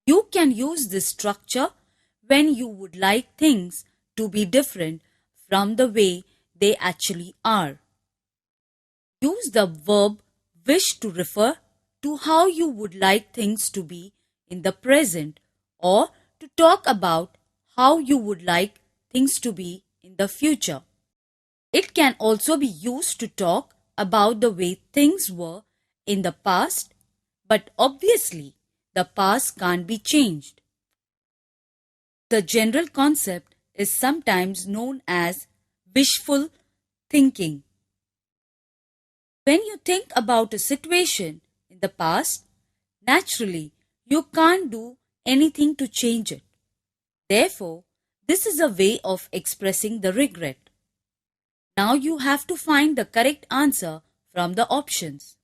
You can use this structure when you would like things to be different from the way they actually are. Use the verb wish to refer to how you would like things to be in the present, or to talk about how you would like things to be in the future. It can also be used to talk about the way things were in the past, but obviously the past can't be changed. The general concept is sometimes known as wishful thinking. When you think about a situation in the past, naturally you can't do anything to change it. Therefore, this is a way of expressing the regret. Now you have to find the correct answer from the options.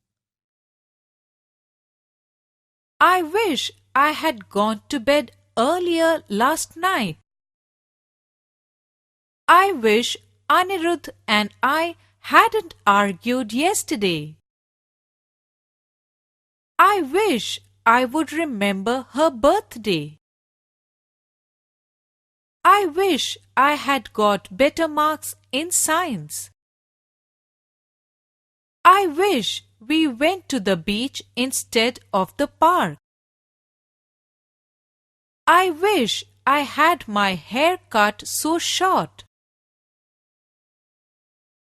I wish I had gone to bed earlier last night. I wish Anirudh and I hadn't argued yesterday. I wish I would remember her birthday. I wish I had got better marks in science. I wish we went to the beach instead of the park. I wish I had my hair cut so short.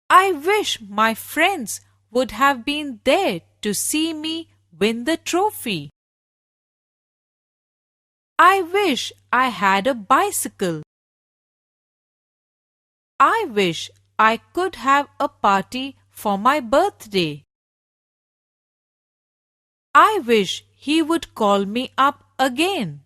I wish my friends would have been there to see me win the trophy. I wish I had a bicycle. I wish I could have a party for my birthday. I wish he would call me up again.